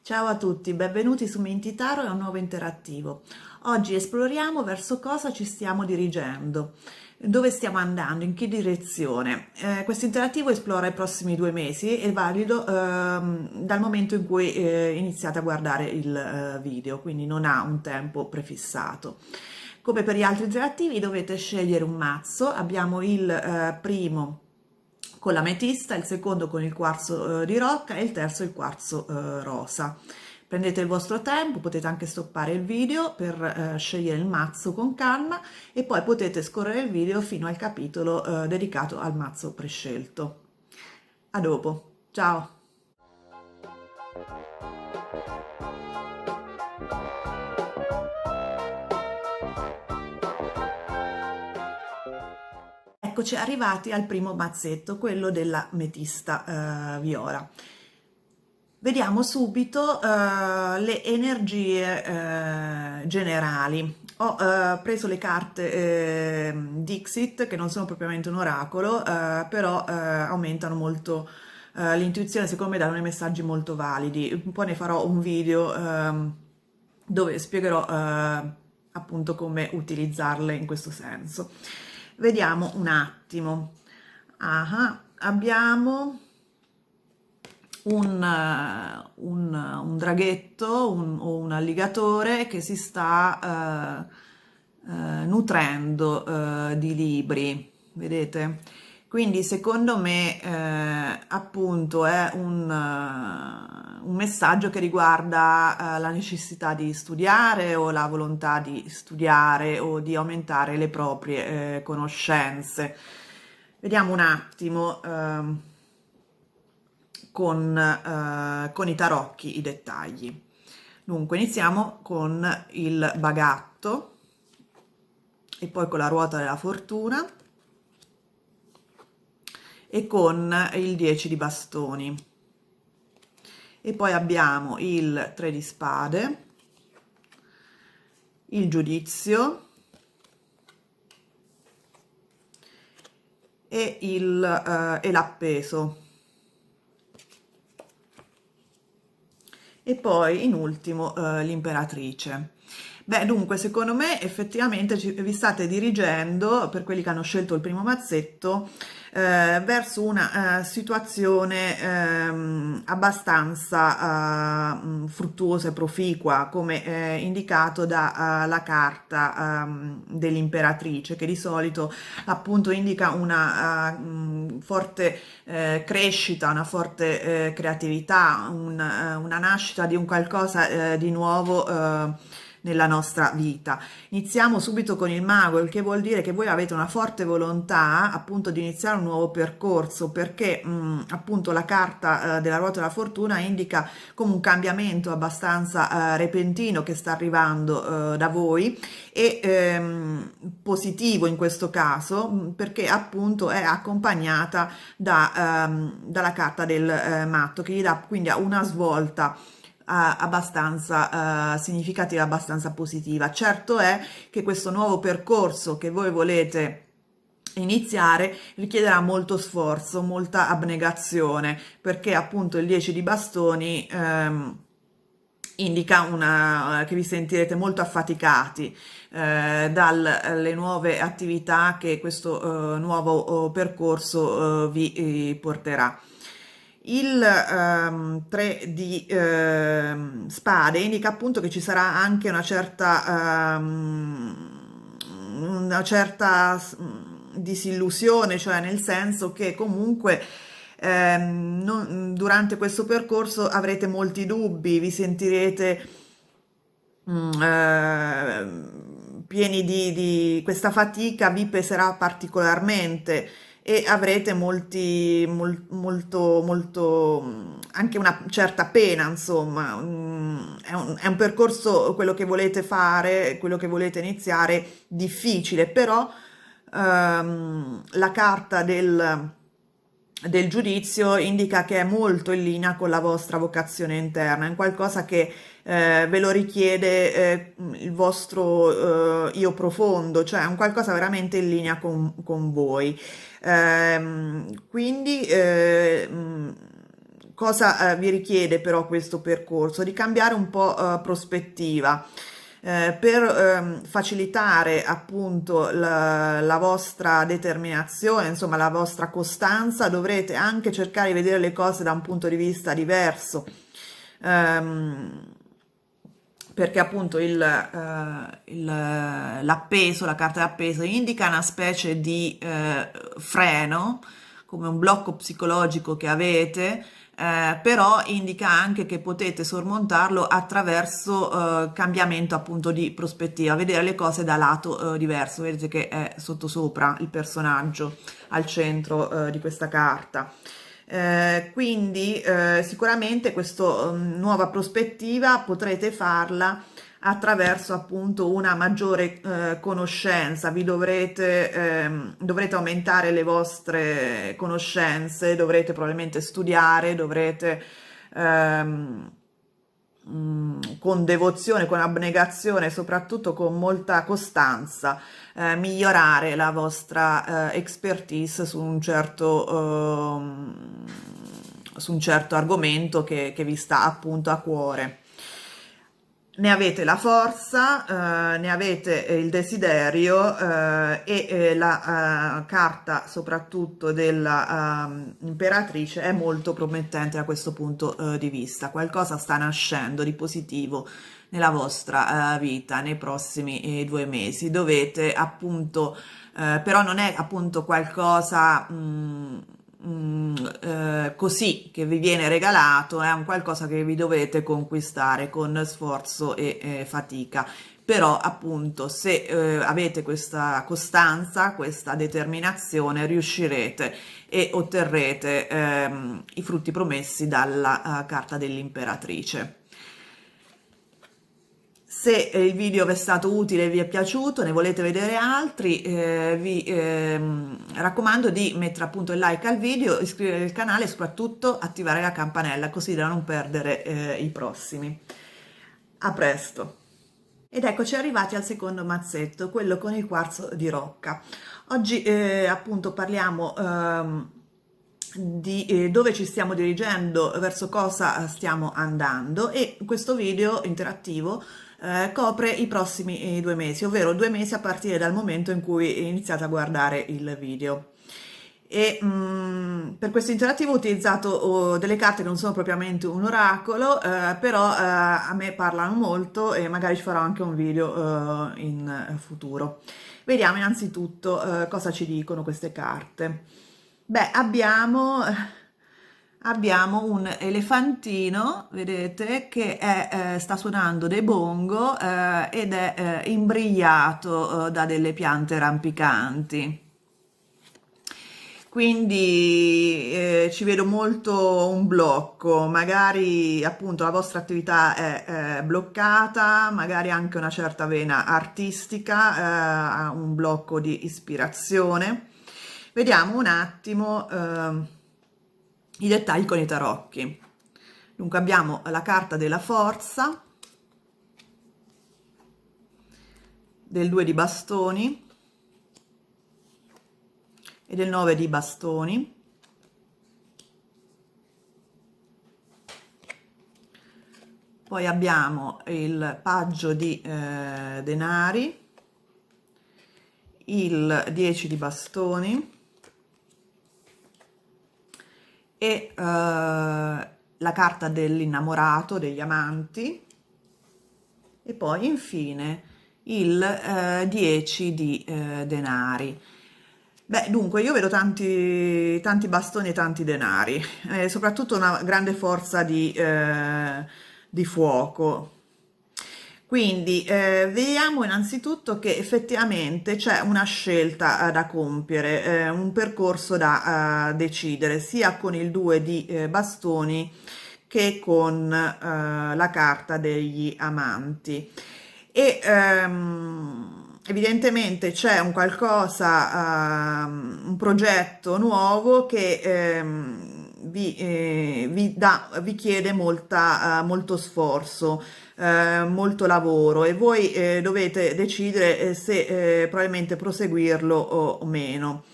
Ciao a tutti, benvenuti su Mentitaro e un nuovo interattivo. Oggi esploriamo verso cosa ci stiamo dirigendo, dove stiamo andando, in che direzione. Questo interattivo esplora i prossimi 2 mesi, è valido dal momento in cui iniziate a guardare il video, quindi non ha un tempo prefissato. Come per gli altri interattivi dovete scegliere un mazzo, abbiamo il primo con l'ametista, il secondo con il quarzo di rocca e il terzo il quarzo rosa. Prendete il vostro tempo, potete anche stoppare il video per scegliere il mazzo con calma e poi potete scorrere il video fino al capitolo dedicato al mazzo prescelto. A dopo, ciao! Eccoci arrivati al primo mazzetto, quello della metista viola. Vediamo subito le energie generali. Ho preso le carte Dixit, che non sono propriamente un oracolo, però aumentano molto l'intuizione, secondo me danno dei messaggi molto validi. Poi ne farò un video dove spiegherò appunto come utilizzarle in questo senso. Vediamo un attimo. Abbiamo un draghetto o un alligatore che si sta nutrendo di libri, vedete? Quindi secondo me appunto è un messaggio che riguarda la necessità di studiare o la volontà di studiare o di aumentare le proprie conoscenze. Vediamo un attimo con i tarocchi i dettagli. Dunque iniziamo con il bagatto e poi con la ruota della fortuna e con il 10 di bastoni. E poi abbiamo il 3 di spade, il giudizio e l'appeso. E poi in ultimo l'imperatrice. Beh, dunque, secondo me effettivamente vi state dirigendo, per quelli che hanno scelto il primo mazzetto, verso una situazione abbastanza fruttuosa e proficua, come indicato dalla carta dell'imperatrice, che di solito appunto indica una forte crescita, una forte creatività, una nascita di un qualcosa di nuovo nella nostra vita. Iniziamo subito con il mago, il che vuol dire che voi avete una forte volontà appunto di iniziare un nuovo percorso, perché appunto la carta della ruota della fortuna indica come un cambiamento abbastanza repentino che sta arrivando da voi e positivo in questo caso, perché appunto è accompagnata dalla carta del matto, che gli dà quindi una svolta abbastanza significativa, abbastanza positiva. Certo è che questo nuovo percorso che voi volete iniziare richiederà molto sforzo, molta abnegazione, perché appunto il 10 di bastoni indica che vi sentirete molto affaticati dalle nuove attività che questo nuovo percorso vi porterà. Il 3 di spade indica appunto che ci sarà anche una certa disillusione, cioè nel senso che comunque durante questo percorso avrete molti dubbi, vi sentirete pieni di questa fatica, vi peserà particolarmente e avrete molto, anche una certa pena, insomma. È un percorso, quello che volete fare, quello che volete iniziare, difficile, però la carta del giudizio indica che è molto in linea con la vostra vocazione interna, è un qualcosa che ve lo richiede il vostro io profondo, cioè è un qualcosa veramente in linea con voi. Quindi cosa vi richiede però questo percorso? Di cambiare un po' prospettiva. Per facilitare appunto la vostra determinazione, insomma la vostra costanza, dovrete anche cercare di vedere le cose da un punto di vista diverso. Ehm, Perché appunto l'appeso, la carta d'appeso indica una specie di freno, come un blocco psicologico che avete, però indica anche che potete sormontarlo attraverso cambiamento appunto di prospettiva, vedere le cose da lato diverso. Vedete che è sottosopra il personaggio al centro di questa carta. Quindi sicuramente questa nuova prospettiva potrete farla attraverso appunto una maggiore conoscenza. Dovrete aumentare le vostre conoscenze, dovrete probabilmente studiare, dovrete con devozione, con abnegazione, soprattutto con molta costanza, migliorare la vostra expertise su un certo argomento che vi sta appunto a cuore. Ne avete la forza, ne avete il desiderio la carta soprattutto della imperatrice è molto promettente da questo punto di vista. Qualcosa sta nascendo di positivo nella vostra vita nei prossimi 2 mesi. Dovete appunto, però non è appunto qualcosa così che vi viene regalato, è un qualcosa che vi dovete conquistare con sforzo e fatica. Però appunto se avete questa costanza, questa determinazione, riuscirete e otterrete i frutti promessi dalla carta dell'imperatrice. Se il video vi è stato utile e vi è piaciuto, ne volete vedere altri, vi raccomando di mettere appunto il like al video, iscrivervi al canale e soprattutto attivare la campanella così da non perdere i prossimi. A presto! Ed eccoci arrivati al secondo mazzetto, quello con il quarzo di rocca. Oggi appunto parliamo di dove ci stiamo dirigendo, verso cosa stiamo andando, e questo video interattivo copre i prossimi 2 mesi, ovvero 2 mesi a partire dal momento in cui iniziate a guardare il video. E per questo interattivo ho utilizzato delle carte che non sono propriamente un oracolo, però a me parlano molto e magari ci farò anche un video in futuro. Vediamo innanzitutto cosa ci dicono queste carte. Beh, abbiamo un elefantino, vedete, che sta suonando dei bongo ed è imbrigliato da delle piante rampicanti. Quindi ci vedo molto un blocco, magari appunto la vostra attività è bloccata, magari anche una certa vena artistica, un blocco di ispirazione. Vediamo un attimo i dettagli con i tarocchi. Dunque abbiamo la carta della forza, del 2 di bastoni e del 9 di bastoni. Poi abbiamo il paggio di denari, il 10 di bastoni e la carta dell'innamorato, degli amanti, e poi infine il 10 di denari. Beh, dunque io vedo tanti bastoni e tanti denari, soprattutto una grande forza di fuoco. Quindi vediamo innanzitutto che effettivamente c'è una scelta da compiere, un percorso da decidere, sia con il 2 di bastoni che con la carta degli amanti. E evidentemente c'è un qualcosa, un progetto nuovo che vi chiede molto sforzo, molto lavoro, e voi dovete decidere se probabilmente proseguirlo o meno.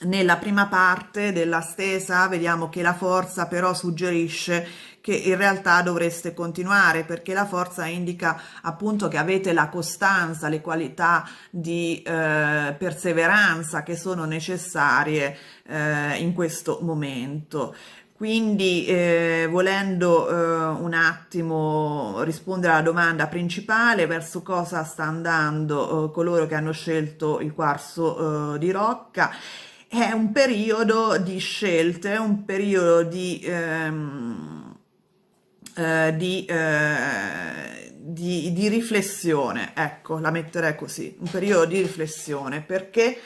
Nella prima parte della stesa vediamo che la forza però suggerisce che in realtà dovreste continuare, perché la forza indica appunto che avete la costanza, le qualità di perseveranza che sono necessarie in questo momento. Quindi, volendo un attimo rispondere alla domanda principale, verso cosa sta andando coloro che hanno scelto il quarzo di rocca, è un periodo di scelte, un periodo di riflessione, ecco, la metterei così, un periodo di riflessione, perché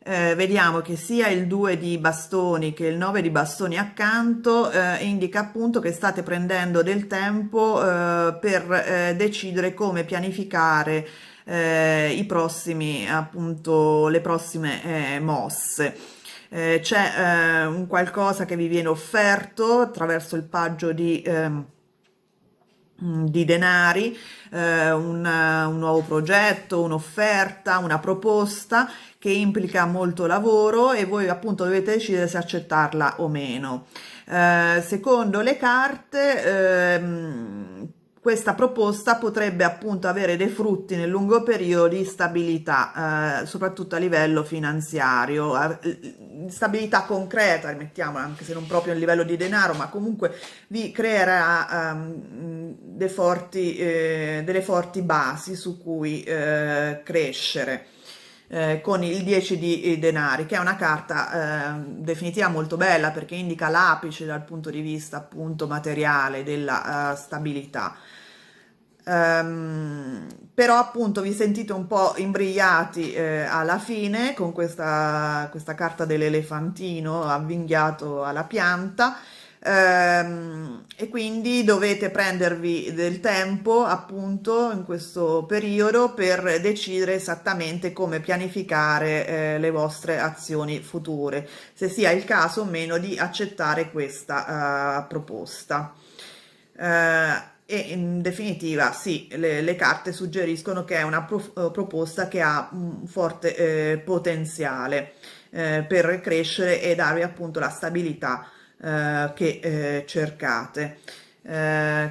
vediamo che sia il 2 di bastoni che il 9 di bastoni accanto indica appunto che state prendendo del tempo per decidere come pianificare i prossimi, appunto, le prossime mosse. C'è un qualcosa che vi viene offerto attraverso il paggio di denari, un nuovo progetto, un'offerta, una proposta che implica molto lavoro e voi appunto dovete decidere se accettarla o meno. Secondo le carte, questa proposta potrebbe appunto avere dei frutti nel lungo periodo di stabilità, soprattutto a livello finanziario, stabilità concreta, mettiamola, anche se non proprio a livello di denaro, ma comunque vi creerà delle forti basi su cui crescere. Con il 10 di denari, che è una carta definitiva molto bella perché indica l'apice dal punto di vista appunto materiale della stabilità. Però appunto vi sentite un po' imbrigliati alla fine con questa carta dell'elefantino avvinghiato alla pianta, e quindi dovete prendervi del tempo appunto in questo periodo per decidere esattamente come pianificare le vostre azioni future, se sia il caso o meno di accettare questa proposta. E in definitiva, sì, le carte suggeriscono che è una proposta che ha un forte potenziale per crescere e darvi appunto la stabilità che cercate.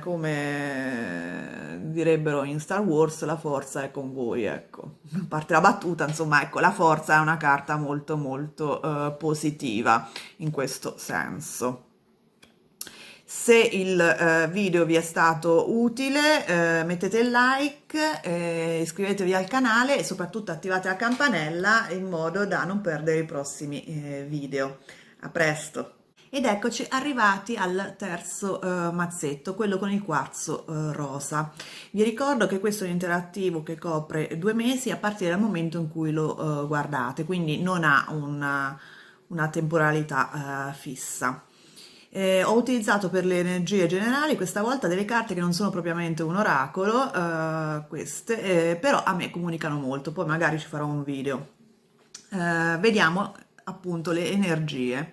Come direbbero in Star Wars, la forza è con voi, ecco. A parte la battuta, insomma, ecco, la forza è una carta molto molto positiva in questo senso. Se il video vi è stato utile, mettete il like, iscrivetevi al canale e soprattutto attivate la campanella in modo da non perdere i prossimi video. A presto! Ed eccoci arrivati al terzo mazzetto, quello con il quarzo rosa. Vi ricordo che questo è un interattivo che copre 2 mesi a partire dal momento in cui lo guardate, quindi non ha una temporalità fissa. Ho utilizzato per le energie generali questa volta delle carte che non sono propriamente un oracolo, queste, però a me comunicano molto, poi magari ci farò un video. Vediamo appunto le energie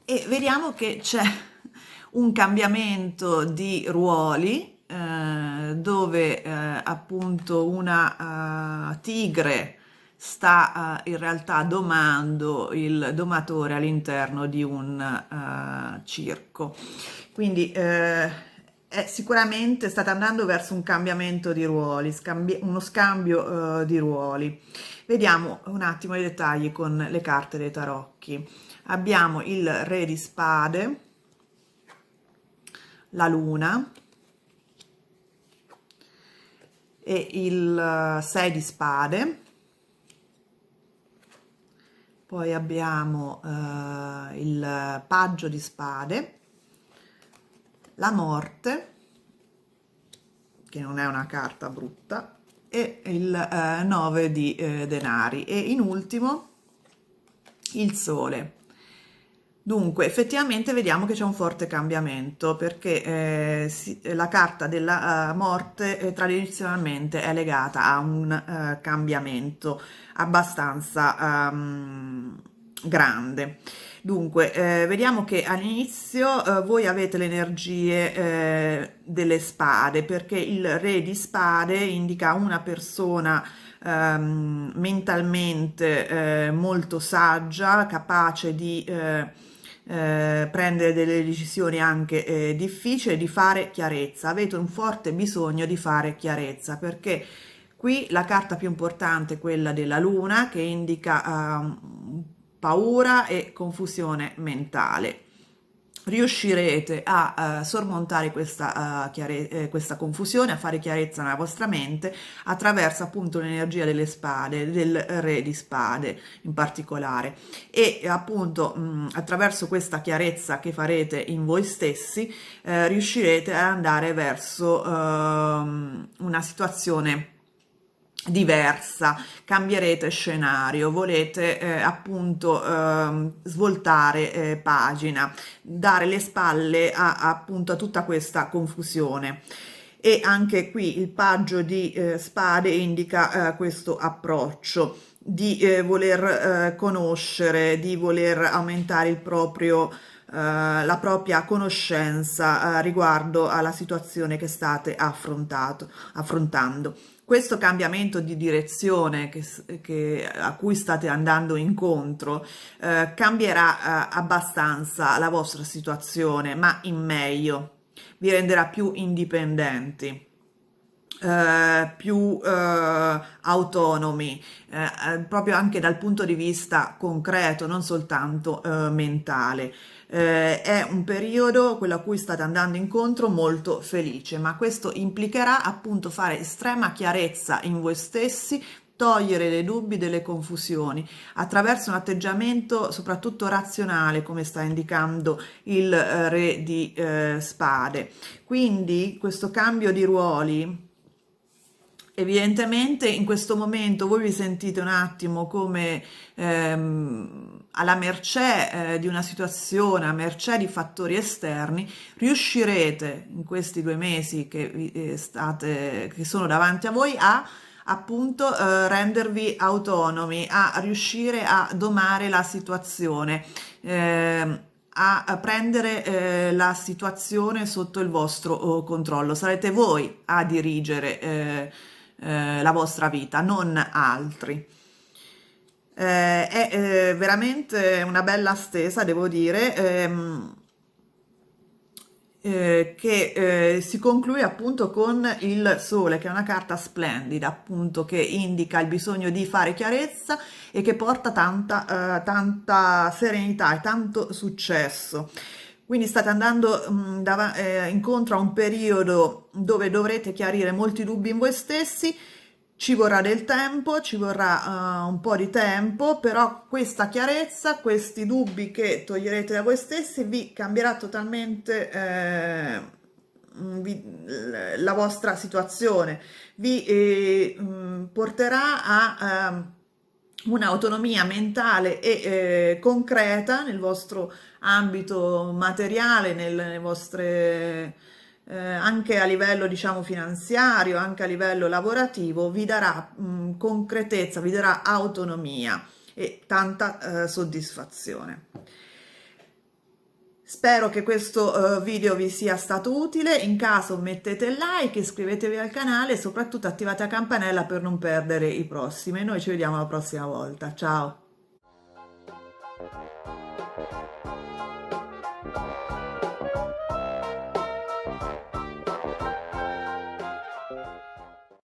e vediamo che c'è un cambiamento di ruoli dove appunto una tigre sta in realtà domando il domatore all'interno di un circo. Quindi sicuramente state andando verso un cambiamento di ruoli, uno scambio di ruoli. Vediamo un attimo i dettagli con le carte dei tarocchi. Abbiamo il re di spade, la luna e il 6 di spade. Poi abbiamo il paggio di spade, la morte, che non è una carta brutta, e il 9 di denari, e in ultimo il sole. Dunque, effettivamente vediamo che c'è un forte cambiamento perché la carta della morte tradizionalmente è legata a un cambiamento abbastanza grande. Dunque, vediamo che all'inizio voi avete le energie delle spade, perché il re di spade indica una persona mentalmente molto saggia, capace di prendere delle decisioni anche difficili, di fare chiarezza. Avete un forte bisogno di fare chiarezza, perché qui la carta più importante è quella della luna, che indica paura e confusione mentale. Riuscirete a sormontare questa confusione, a fare chiarezza nella vostra mente attraverso appunto l'energia delle spade, del re di spade in particolare, e appunto attraverso questa chiarezza che farete in voi stessi riuscirete ad andare verso una situazione diversa, cambierete scenario, volete appunto svoltare pagina, dare le spalle appunto a tutta questa confusione. E anche qui il paggio di spade indica questo approccio di voler conoscere, di voler aumentare il proprio la propria conoscenza riguardo alla situazione che state affrontando. Questo cambiamento di direzione a cui state andando incontro cambierà abbastanza la vostra situazione, ma in meglio, vi renderà più indipendenti. Più autonomi, proprio anche dal punto di vista concreto, non soltanto mentale. È un periodo, quello a cui state andando incontro, molto felice, ma questo implicherà appunto fare estrema chiarezza in voi stessi, togliere dei dubbi, delle confusioni, attraverso un atteggiamento soprattutto razionale, come sta indicando il re di spade. Quindi questo cambio di ruoli, evidentemente in questo momento voi vi sentite un attimo come alla mercé di una situazione, a mercé di fattori esterni. Riuscirete in questi 2 mesi che sono davanti a voi a appunto rendervi autonomi, a riuscire a domare la situazione, a prendere la situazione sotto il vostro controllo. Sarete voi a dirigere la vostra vita, non altri. È veramente una bella stesa, devo dire, che si conclude appunto con il sole, che è una carta splendida, appunto, che indica il bisogno di fare chiarezza e che porta tanta serenità e tanto successo. Quindi state andando incontro a un periodo dove dovrete chiarire molti dubbi in voi stessi. Ci vorrà del tempo, ci vorrà un po' di tempo, però questa chiarezza, questi dubbi che toglierete da voi stessi vi cambierà totalmente la vostra situazione, vi porterà a un'autonomia mentale e concreta nel vostro ambito materiale, nelle vostre anche a livello diciamo finanziario, anche a livello lavorativo, vi darà concretezza, vi darà autonomia e tanta soddisfazione. Spero che questo video vi sia stato utile. In caso mettete il like, iscrivetevi al canale e soprattutto attivate la campanella per non perdere i prossimi. Noi ci vediamo la prossima volta. Ciao!